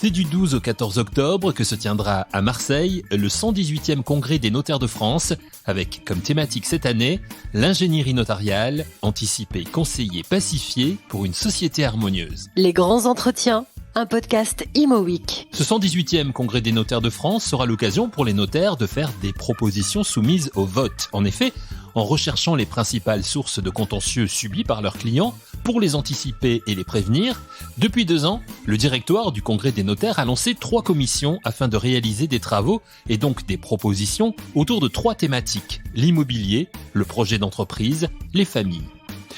C'est du 12 au 14 octobre que se tiendra à Marseille le 118e congrès des notaires de France, avec comme thématique cette année l'ingénierie notariale, anticiper, conseiller, pacifier pour une société harmonieuse. Les grands entretiens, un podcast Imo Week. Ce 118e congrès des notaires de France sera l'occasion pour les notaires de faire des propositions soumises au vote. En effet, en recherchant les principales sources de contentieux subis par leurs clients, pour les anticiper et les prévenir, depuis 2 ans, le directoire du Congrès des notaires a lancé 3 commissions afin de réaliser des travaux et donc des propositions autour de 3 thématiques: l'immobilier, le projet d'entreprise, les familles.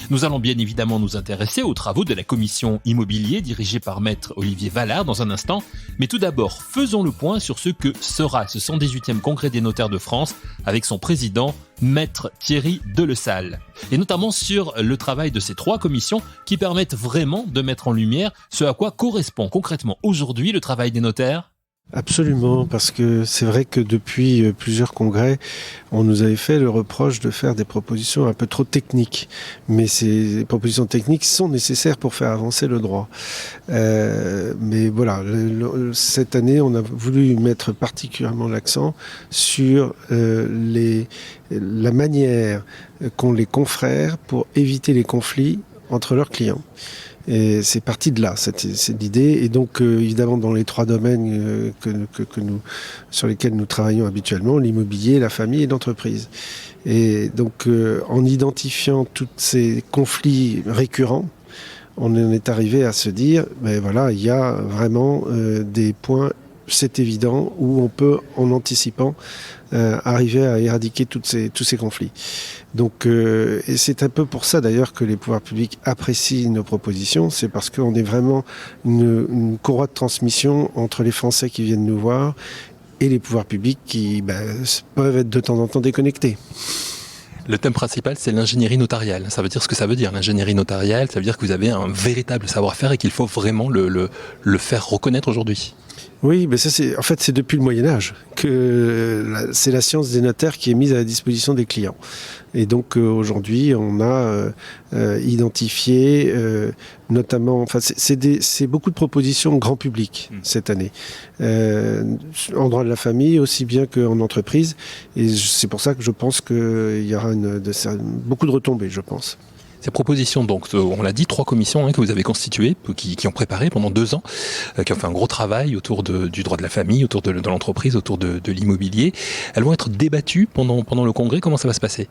Nous allons bien évidemment nous intéresser aux travaux de la commission immobilier dirigée par Maître Olivier Vallard dans un instant, mais tout d'abord faisons le point sur ce que sera ce 118e congrès des notaires de France avec son président, Maître Thierry Delesalle, et notamment sur le travail de ces 3 commissions qui permettent vraiment de mettre en lumière ce à quoi correspond concrètement aujourd'hui le travail des notaires. Absolument, parce que c'est vrai que depuis plusieurs congrès, on nous avait fait le reproche de faire des propositions un peu trop techniques. Mais ces propositions techniques sont nécessaires pour faire avancer le droit. Mais voilà, cette année, on a voulu mettre particulièrement l'accent sur la manière qu'ont les confrères pour éviter les conflits entre leurs clients. Et c'est parti de là, c'est l'idée. Et donc, évidemment, dans les 3 domaines sur lesquels nous travaillons habituellement, l'immobilier, la famille et l'entreprise. Et donc, en identifiant tous ces conflits récurrents, on en est arrivé à se dire, ben voilà, il y a vraiment des points, c'est évident, où on peut, en anticipant, arriver à éradiquer tous ces conflits. Donc, et c'est un peu pour ça d'ailleurs que les pouvoirs publics apprécient nos propositions, c'est parce qu'on est vraiment une courroie de transmission entre les Français qui viennent nous voir et les pouvoirs publics qui peuvent être de temps en temps déconnectés. Le thème principal, c'est l'ingénierie notariale. Ça veut dire ce que ça veut dire, l'ingénierie notariale. Ça veut dire que vous avez un véritable savoir-faire et qu'il faut vraiment le faire reconnaître aujourd'hui. Oui, mais ça c'est depuis le Moyen-Âge que c'est la science des notaires qui est mise à la disposition des clients. Et donc aujourd'hui, on a identifié notamment, c'est beaucoup de propositions grand public cette année, en droit de la famille aussi bien qu'en entreprise. Et c'est pour ça que je pense qu'il y aura beaucoup de retombées, je pense. Ces propositions, donc, on l'a dit, 3 commissions que vous avez constituées, qui ont préparé pendant 2 ans, qui ont fait un gros travail autour du droit de la famille, autour de l'entreprise, autour de l'immobilier. Elles vont être débattues pendant le congrès. Comment ça va se passer ?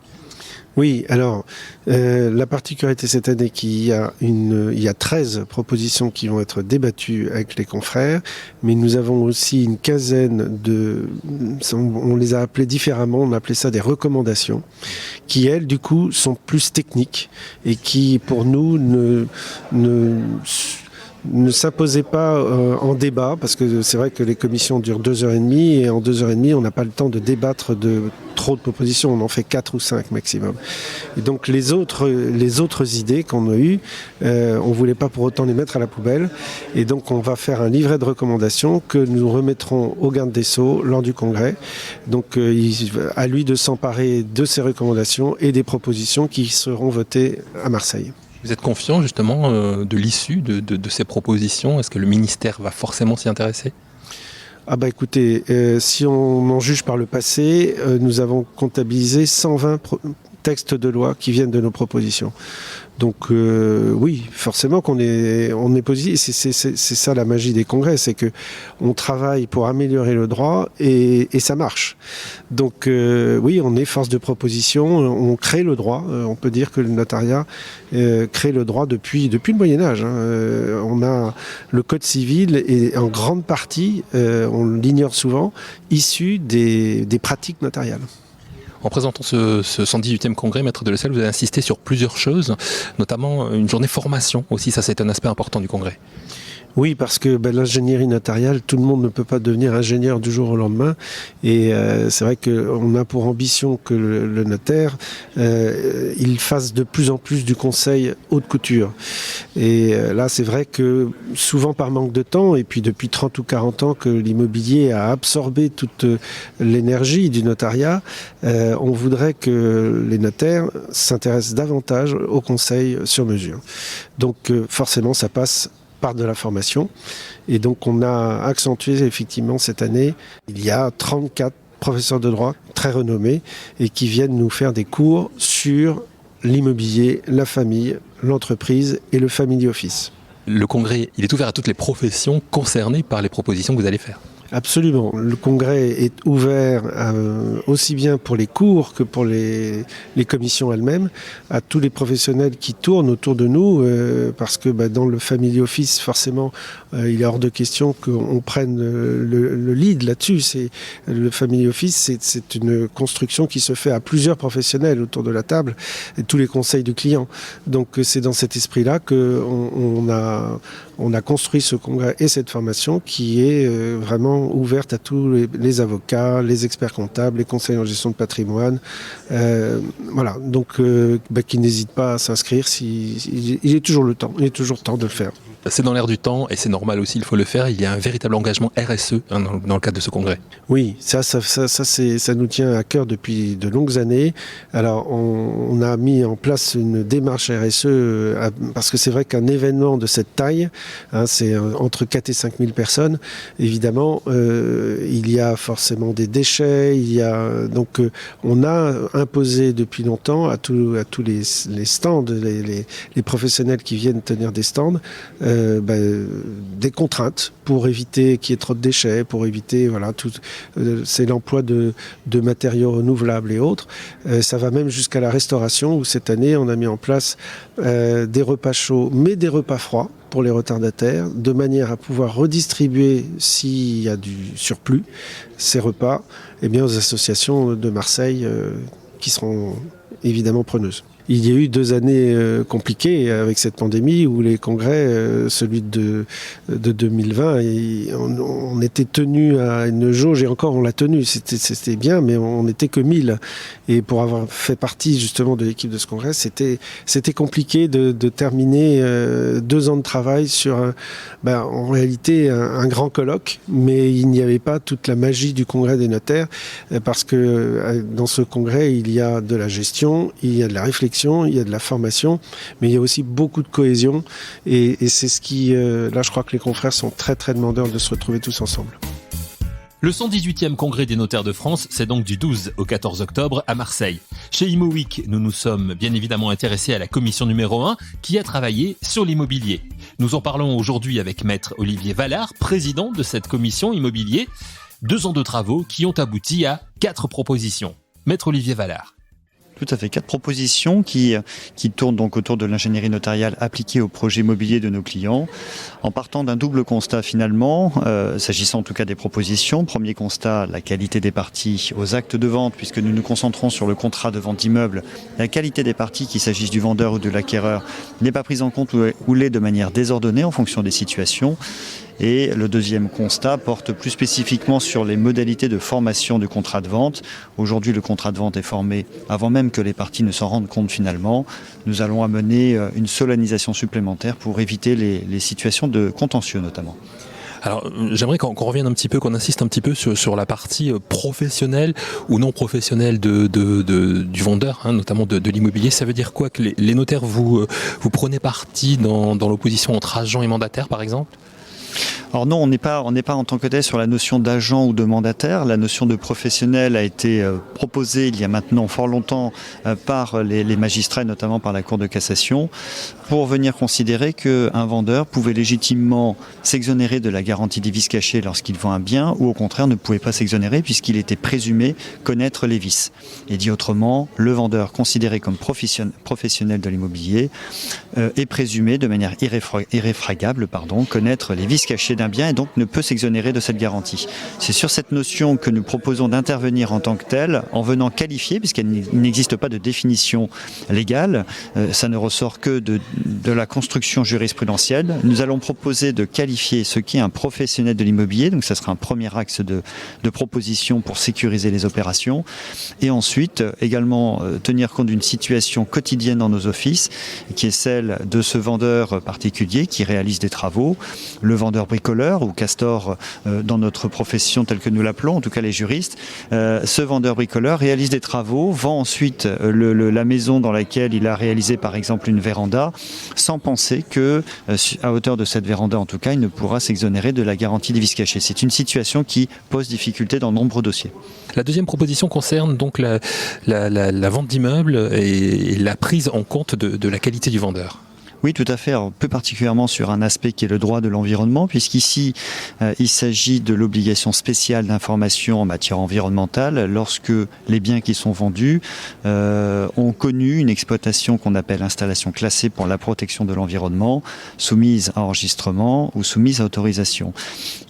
Oui, alors, la particularité cette année qu'il y a 13 propositions qui vont être débattues avec les confrères, mais nous avons aussi une quinzaine on les a appelées différemment, on a appelé ça des recommandations, qui elles, du coup, sont plus techniques et qui, pour nous, ne s'imposait pas en débat, parce que c'est vrai que les commissions durent 2h30 et en 2h30 on n'a pas le temps de débattre de trop de propositions, on en fait 4 ou 5 maximum. Et donc les autres idées qu'on a eues, on voulait pas pour autant les mettre à la poubelle, et donc on va faire un livret de recommandations que nous remettrons au garde des Sceaux lors du congrès. Donc à lui de s'emparer de ces recommandations et des propositions qui seront votées à Marseille. Vous êtes confiant justement de l'issue de ces propositions ? Est-ce que le ministère va forcément s'y intéresser ? Ah bah écoutez, si on en juge par le passé, nous avons comptabilisé 120 textes de loi qui viennent de nos propositions. Donc oui, forcément qu'on est positif. C'est ça la magie des congrès, c'est que on travaille pour améliorer le droit et ça marche. Donc oui, on est force de proposition, on crée le droit. On peut dire que le notariat crée le droit depuis le Moyen-Âge. On a le code civil est en grande partie, on l'ignore souvent, issu des pratiques notariales. En présentant ce 118e congrès, Maître Delesalle, vous avez insisté sur plusieurs choses, notamment une journée formation aussi, ça c'est un aspect important du congrès. Oui, parce que l'ingénierie notariale, tout le monde ne peut pas devenir ingénieur du jour au lendemain. Et c'est vrai qu'on a pour ambition que le notaire, il fasse de plus en plus du conseil haute couture. Et là, c'est vrai que souvent par manque de temps, et puis depuis 30 ou 40 ans que l'immobilier a absorbé toute l'énergie du notariat, on voudrait que les notaires s'intéressent davantage au conseil sur mesure. Donc forcément, ça passe par de la formation. Et donc on a accentué effectivement cette année, il y a 34 professeurs de droit très renommés et qui viennent nous faire des cours sur l'immobilier, la famille, l'entreprise et le family office. Le congrès, il est ouvert à toutes les professions concernées par les propositions que vous allez faire. Absolument. Le congrès est ouvert aussi bien pour les cours que pour les commissions elles-mêmes, à tous les professionnels qui tournent autour de nous, parce que dans le family office, forcément, il est hors de question qu'on prenne le lead là-dessus. Le family office, c'est une construction qui se fait à plusieurs professionnels autour de la table, et tous les conseils du client. Donc c'est dans cet esprit-là qu'on a construit ce congrès et cette formation qui est vraiment ouverte à tous les avocats, les experts comptables, les conseillers en gestion de patrimoine. Voilà, donc qui n'hésitent pas à s'inscrire. Il est toujours le temps, il est toujours temps de le faire. C'est dans l'air du temps et c'est normal aussi, il faut le faire. Il y a un véritable engagement RSE dans le cadre de ce congrès. Oui, ça nous tient à cœur depuis de longues années. Alors, on a mis en place une démarche RSE parce que c'est vrai qu'un événement de cette taille, c'est entre 4 et 5 000 personnes, évidemment, il y a forcément des déchets. Donc, on a imposé depuis longtemps à tous les stands, les professionnels qui viennent tenir des stands, des contraintes pour éviter qu'il y ait trop de déchets, pour éviter c'est l'emploi de matériaux renouvelables et autres. Ça va même jusqu'à la restauration où cette année on a mis en place des repas chauds mais des repas froids pour les retardataires, de manière à pouvoir redistribuer, s'il y a du surplus, ces repas aux associations de Marseille qui seront évidemment preneuses. Il y a eu 2 années compliquées avec cette pandémie où les congrès, celui de 2020, on était tenu à une jauge et encore on l'a tenu, c'était bien, mais on n'était que 1000. Et pour avoir fait partie justement de l'équipe de ce congrès, c'était compliqué de terminer 2 ans de travail sur en réalité un grand colloque, mais il n'y avait pas toute la magie du congrès des notaires parce que dans ce congrès, il y a de la gestion, il y a de la réflexion, il y a de la formation, mais il y a aussi beaucoup de cohésion et c'est ce qui, là je crois que les confrères sont très très demandeurs de se retrouver tous ensemble. Le 118e congrès des notaires de France, c'est donc du 12 au 14 octobre à Marseille. Chez ImoWeek, nous nous sommes bien évidemment intéressés à la commission numéro 1 qui a travaillé sur l'immobilier. Nous en parlons aujourd'hui avec maître Olivier Vallard, président de cette commission immobilier. 2 ans de travaux qui ont abouti à 4 propositions. Maître Olivier Vallard. Tout à fait, 4 propositions qui tournent donc autour de l'ingénierie notariale appliquée au projet immobilier de nos clients, en partant d'un double constat finalement, s'agissant en tout cas des propositions. Premier constat, la qualité des parties aux actes de vente, puisque nous nous concentrons sur le contrat de vente d'immeuble. La qualité des parties, qu'il s'agisse du vendeur ou de l'acquéreur, n'est pas prise en compte ou l'est de manière désordonnée en fonction des situations. Et le deuxième constat porte plus spécifiquement sur les modalités de formation du contrat de vente. Aujourd'hui, le contrat de vente est formé avant même que les parties ne s'en rendent compte finalement. Nous allons amener une solennisation supplémentaire pour éviter les situations de contentieux notamment. Alors, j'aimerais qu'on revienne un petit peu, qu'on insiste un petit peu sur la partie professionnelle ou non professionnelle du vendeur, notamment de l'immobilier. Ça veut dire quoi que les notaires, vous prenez parti dans l'opposition entre agent et mandataire, par exemple ? Alors non, on n'est pas en tant que tel sur la notion d'agent ou de mandataire. La notion de professionnel a été proposée il y a maintenant fort longtemps par les magistrats, notamment par la Cour de cassation, pour venir considérer qu'un vendeur pouvait légitimement s'exonérer de la garantie des vices cachés lorsqu'il vend un bien, ou au contraire ne pouvait pas s'exonérer puisqu'il était présumé connaître les vices. Et dit autrement, le vendeur considéré comme professionnel de l'immobilier est présumé de manière irréfragable connaître les vices cachés d'un bien et donc ne peut s'exonérer de cette garantie. C'est sur cette notion que nous proposons d'intervenir en tant que telle, en venant qualifier, puisqu'il n'existe pas de définition légale, ça ne ressort que de la construction jurisprudentielle. Nous allons proposer de qualifier ce qu'est un professionnel de l'immobilier, donc ça sera un premier axe de proposition pour sécuriser les opérations, et ensuite également tenir compte d'une situation quotidienne dans nos offices, qui est celle de ce vendeur particulier qui réalise des travaux, le vendeur bricoleur, ou castor dans notre profession telle que nous l'appelons, en tout cas les juristes. Ce vendeur bricoleur réalise des travaux, vend ensuite la maison dans laquelle il a réalisé par exemple une véranda, sans penser que, à hauteur de cette véranda en tout cas, il ne pourra s'exonérer de la garantie des vices cachés. C'est une situation qui pose difficulté dans de nombreux dossiers. La deuxième proposition concerne donc la vente d'immeubles et la prise en compte de la qualité du vendeur. Oui, tout à fait. Alors, plus particulièrement sur un aspect qui est le droit de l'environnement, puisqu'ici, il s'agit de l'obligation spéciale d'information en matière environnementale lorsque les biens qui sont vendus ont connu une exploitation qu'on appelle installation classée pour la protection de l'environnement, soumise à enregistrement ou soumise à autorisation.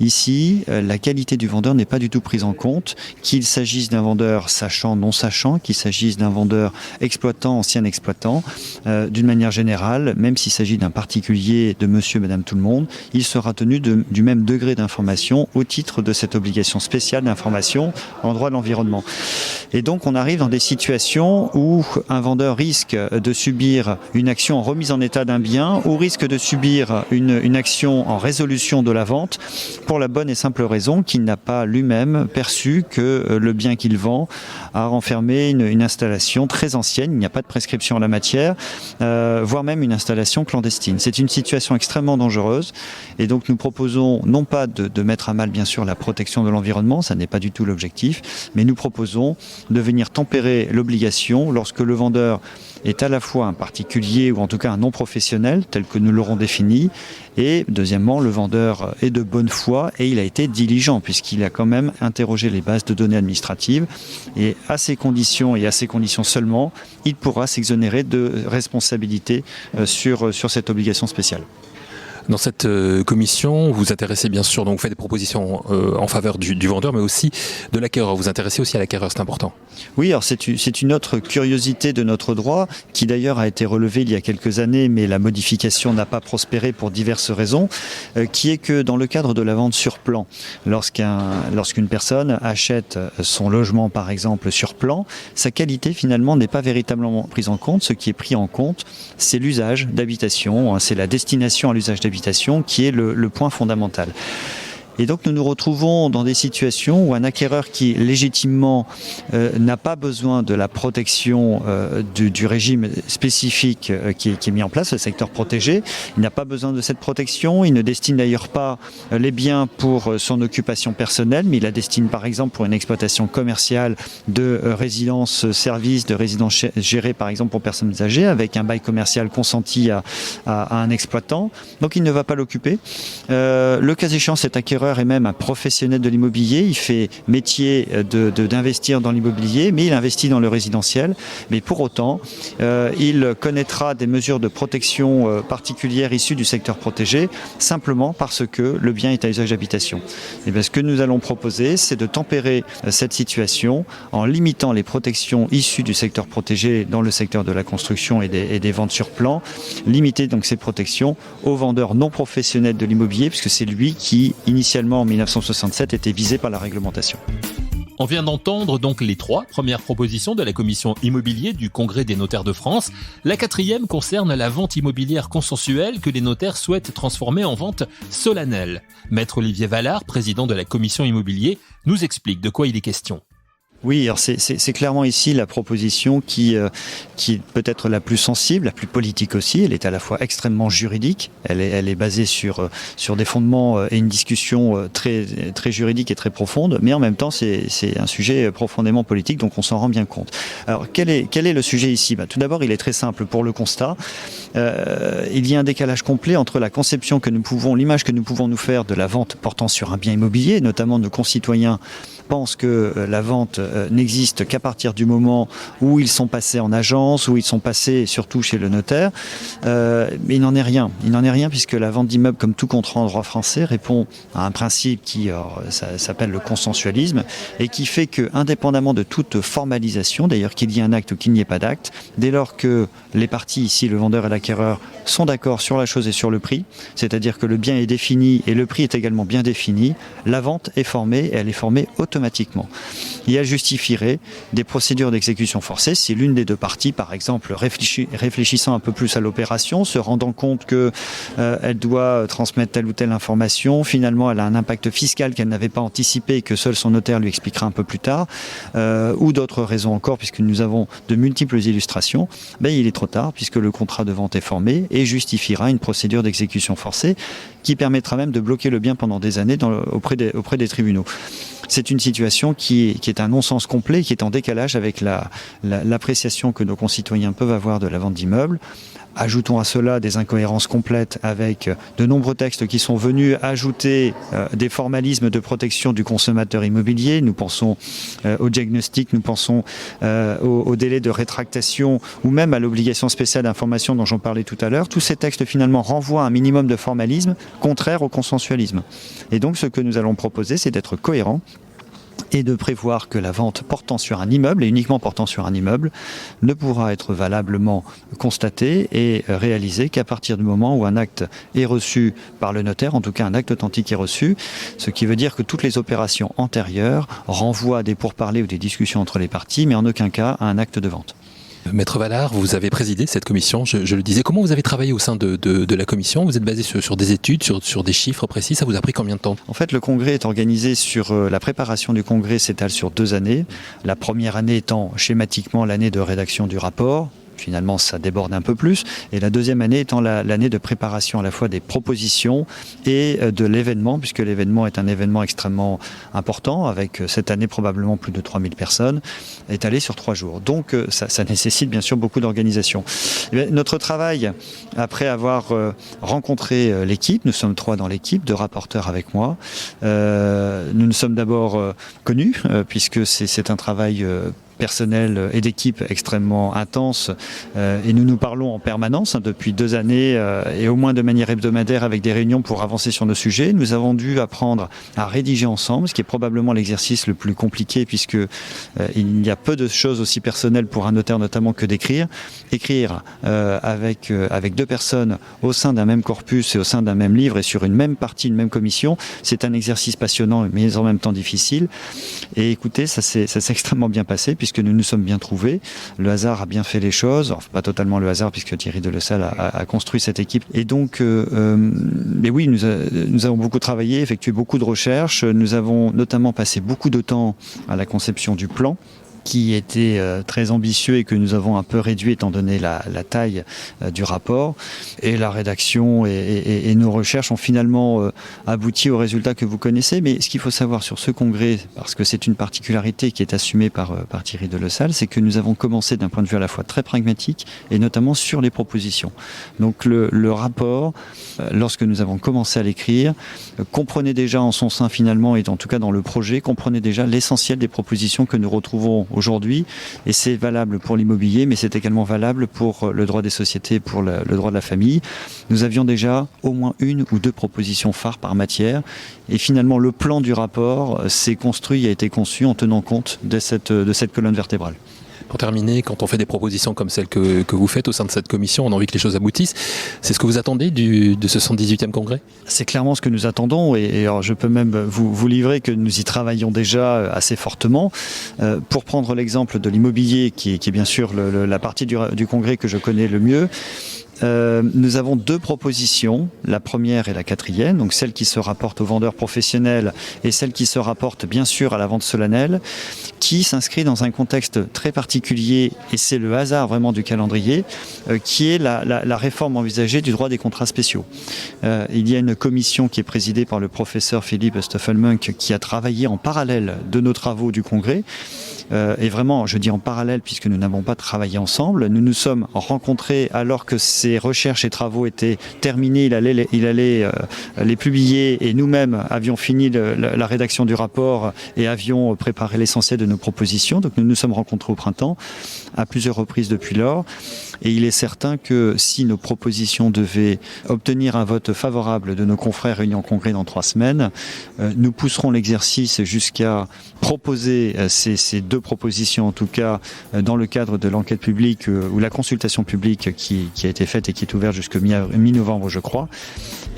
Ici, la qualité du vendeur n'est pas du tout prise en compte, qu'il s'agisse d'un vendeur sachant, non sachant, qu'il s'agisse d'un vendeur exploitant, ancien exploitant, d'une manière générale, même s'il s'agit d'un particulier, de monsieur, madame, tout le monde, il sera tenu du même degré d'information au titre de cette obligation spéciale d'information en droit de l'environnement. Et donc on arrive dans des situations où un vendeur risque de subir une action en remise en état d'un bien ou risque de subir une action en résolution de la vente pour la bonne et simple raison qu'il n'a pas lui-même perçu que le bien qu'il vend a renfermé une installation très ancienne, il n'y a pas de prescription en la matière, voire même une installation clandestine. C'est une situation extrêmement dangereuse et donc nous proposons non pas de mettre à mal bien sûr la protection de l'environnement, ça n'est pas du tout l'objectif, mais nous proposons de venir tempérer l'obligation lorsque le vendeur est à la fois un particulier ou en tout cas un non professionnel tel que nous l'aurons défini, et deuxièmement le vendeur est de bonne foi et il a été diligent puisqu'il a quand même interrogé les bases de données administratives et à ces conditions et à ces conditions seulement il pourra s'exonérer de responsabilité sur cette obligation spéciale. Dans cette commission, vous vous intéressez bien sûr, donc vous faites des propositions en faveur du vendeur, mais aussi de l'acquéreur. Vous vous intéressez aussi à l'acquéreur, c'est important. Oui, alors c'est une autre curiosité de notre droit, qui d'ailleurs a été relevée il y a quelques années, mais la modification n'a pas prospéré pour diverses raisons, qui est que dans le cadre de la vente sur plan, lorsqu'une personne achète son logement par exemple sur plan, sa qualité finalement n'est pas véritablement prise en compte. Ce qui est pris en compte, c'est l'usage d'habitation, c'est la destination à l'usage d'habitation qui est le point fondamental. Et donc nous nous retrouvons dans des situations où un acquéreur qui légitimement n'a pas besoin de la protection du régime spécifique qui est mis en place, le secteur protégé, il n'a pas besoin de cette protection, il ne destine d'ailleurs pas les biens pour son occupation personnelle, mais il la destine par exemple pour une exploitation commerciale de résidence-service, de résidence gérée par exemple pour personnes âgées, avec un bail commercial consenti à un exploitant, donc il ne va pas l'occuper. Le cas échéant, cet acquéreur est même un professionnel de l'immobilier, il fait métier d'investir dans l'immobilier, mais il investit dans le résidentiel, mais pour autant il connaîtra des mesures de protection particulières issues du secteur protégé, simplement parce que le bien est à usage d'habitation. Et bien, ce que nous allons proposer, c'est de tempérer cette situation en limitant les protections issues du secteur protégé dans le secteur de la construction et des ventes sur plan, limiter donc ces protections aux vendeurs non professionnels de l'immobilier, puisque c'est lui qui, initialement en 1967, était visé par la réglementation. On vient d'entendre donc les 3 premières propositions de la commission immobilier du Congrès des notaires de France. La 4e concerne la vente immobilière consensuelle que les notaires souhaitent transformer en vente solennelle. Maître Olivier Vallard, président de la commission immobilier, nous explique de quoi il est question. Oui, alors c'est clairement ici la proposition qui peut être la plus sensible, la plus politique aussi. Elle est à la fois extrêmement juridique, elle est basée sur des fondements et une discussion très très juridique et très profonde, mais en même temps c'est un sujet profondément politique, donc on s'en rend bien compte. Alors quel est le sujet ici ? Tout d'abord, il est très simple pour le constat. Il y a un décalage complet entre la conception l'image que nous pouvons nous faire de la vente portant sur un bien immobilier, notamment nos concitoyens pensent que la vente n'existent qu'à partir du moment où ils sont passés en agence, où ils sont passés surtout chez le notaire. Mais il n'en est rien. Il n'en est rien puisque la vente d'immeubles, comme tout contrat en droit français, répond à un principe qui ça s'appelle le consensualisme et qui fait que, indépendamment de toute formalisation, d'ailleurs qu'il y ait un acte ou qu'il n'y ait pas d'acte, dès lors que les parties, ici le vendeur et l'acquéreur, sont d'accord sur la chose et sur le prix, c'est-à-dire que le bien est défini et le prix est également bien défini, la vente est formée et elle est formée automatiquement. Et elle justifierait des procédures d'exécution forcée si l'une des deux parties, par exemple, réfléchissant un peu plus à l'opération, se rendant compte qu'elle doit transmettre telle ou telle information, finalement elle a un impact fiscal qu'elle n'avait pas anticipé et que seul son notaire lui expliquera un peu plus tard, ou d'autres raisons encore, puisque nous avons de multiples illustrations, il est trop tard puisque le contrat de vente est formé et justifiera une procédure d'exécution forcée qui permettra même de bloquer le bien pendant des années auprès des tribunaux. C'est une situation qui est un non-sens complet, qui est en décalage avec l'appréciation que nos concitoyens peuvent avoir de la vente d'immeubles. Ajoutons à cela des incohérences complètes avec de nombreux textes qui sont venus ajouter des formalismes de protection du consommateur immobilier. Nous pensons au diagnostic, nous pensons au délai de rétractation ou même à l'obligation spéciale d'information dont j'en parlais tout à l'heure. Tous ces textes finalement renvoient à un minimum de formalisme contraire au consensualisme. Et donc ce que nous allons proposer, c'est d'être cohérents et de prévoir que la vente portant sur un immeuble, et uniquement portant sur un immeuble, ne pourra être valablement constatée et réalisée qu'à partir du moment où un acte est reçu par le notaire, en tout cas un acte authentique est reçu, ce qui veut dire que toutes les opérations antérieures renvoient à des pourparlers ou des discussions entre les parties, mais en aucun cas à un acte de vente. Maître Valard, vous avez présidé cette commission, je le disais. Comment vous avez travaillé au sein de la commission? Vous êtes basé sur des études, sur des chiffres précis. Ça vous a pris combien de temps? En fait, le congrès est organisé sur... la préparation du congrès s'étale sur 2 années. La première année étant schématiquement l'année de rédaction du rapport. Finalement, ça déborde un peu plus. Et la deuxième année étant l'année de préparation à la fois des propositions et de l'événement, puisque l'événement est un événement extrêmement important, avec cette année probablement plus de 3000 personnes, étalé sur 3 jours. Donc, ça nécessite bien sûr beaucoup d'organisation. Notre travail, après avoir rencontré l'équipe, nous sommes 3 dans l'équipe, 2 rapporteurs avec moi, nous nous sommes d'abord connus, puisque c'est un travail personnel et d'équipe extrêmement intense et nous nous parlons en permanence depuis 2 années et au moins de manière hebdomadaire avec des réunions pour avancer sur nos sujets. Nous avons dû apprendre à rédiger ensemble, ce qui est probablement l'exercice le plus compliqué puisque il y a peu de choses aussi personnelles pour un notaire notamment que d'écrire. Écrire avec 2 personnes au sein d'un même corpus et au sein d'un même livre et sur une même partie, une même commission, c'est un exercice passionnant mais en même temps difficile. Et écoutez, ça s'est extrêmement bien passé puisque nous nous sommes bien trouvés. Le hasard a bien fait les choses, enfin, pas totalement le hasard puisque Thierry Delessal a construit cette équipe. Et donc, mais oui, nous avons beaucoup travaillé, effectué beaucoup de recherches. Nous avons notamment passé beaucoup de temps à la conception du plan, qui était très ambitieux et que nous avons un peu réduit étant donné la taille du rapport. Et la rédaction et nos recherches ont finalement abouti au résultat que vous connaissez. Mais ce qu'il faut savoir sur ce congrès, parce que c'est une particularité qui est assumée par Thierry Delessal, c'est que nous avons commencé d'un point de vue à la fois très pragmatique et notamment sur les propositions. Donc le rapport, lorsque nous avons commencé à l'écrire, comprenait déjà en son sein finalement, et en tout cas dans le projet, comprenait déjà l'essentiel des propositions que nous retrouvons aujourd'hui, et c'est valable pour l'immobilier, mais c'est également valable pour le droit des sociétés, pour le droit de la famille. Nous avions déjà au moins 1 ou 2 propositions phares par matière, et finalement le plan du rapport s'est construit, a été conçu en tenant compte de cette colonne vertébrale. Pour terminer, quand on fait des propositions comme celles que vous faites au sein de cette commission, on a envie que les choses aboutissent. C'est ce que vous attendez de ce 118e congrès? C'est clairement ce que nous attendons et alors je peux même vous livrer que nous y travaillons déjà assez fortement. Pour prendre l'exemple de l'immobilier, qui est bien sûr la partie du congrès que je connais le mieux, nous avons 2 propositions, la première et la 4e, donc celle qui se rapporte aux vendeurs professionnels et celle qui se rapporte bien sûr à la vente solennelle, qui s'inscrit dans un contexte très particulier, et c'est le hasard vraiment du calendrier, qui est la réforme envisagée du droit des contrats spéciaux. Il y a une commission qui est présidée par le professeur Philippe Stoffelmunk qui a travaillé en parallèle de nos travaux du congrès, et vraiment, je dis en parallèle puisque nous n'avons pas travaillé ensemble, nous nous sommes rencontrés alors que ces recherches et travaux étaient terminés, il allait les publier et nous-mêmes avions fini la rédaction du rapport et avions préparé l'essentiel de nos propositions. Donc nous nous sommes rencontrés au printemps à plusieurs reprises depuis lors. Et il est certain que si nos propositions devaient obtenir un vote favorable de nos confrères réunis en congrès dans 3 semaines, nous pousserons l'exercice jusqu'à proposer ces 2 propositions, en tout cas dans le cadre de l'enquête publique ou la consultation publique qui a été faite et qui est ouverte jusqu'au mi-novembre, je crois.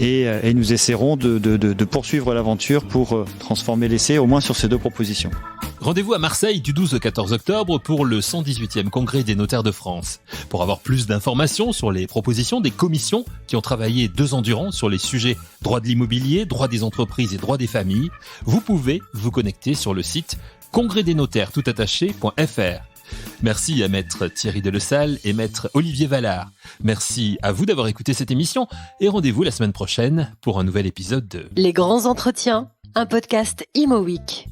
Et nous essaierons de poursuivre l'aventure pour transformer l'essai au moins sur ces 2 propositions. Rendez-vous à Marseille du 12 au 14 octobre pour le 118e congrès des notaires de France. Pour avoir plus d'informations sur les propositions des commissions qui ont travaillé 2 ans durant sur les sujets droit de l'immobilier, droit des entreprises et droit des familles, vous pouvez vous connecter sur le site congrèsdesnotaires.fr. Merci à maître Thierry Delesalle et maître Olivier Vallard. Merci à vous d'avoir écouté cette émission et rendez-vous la semaine prochaine pour un nouvel épisode de Les grands entretiens, un podcast Imo Week.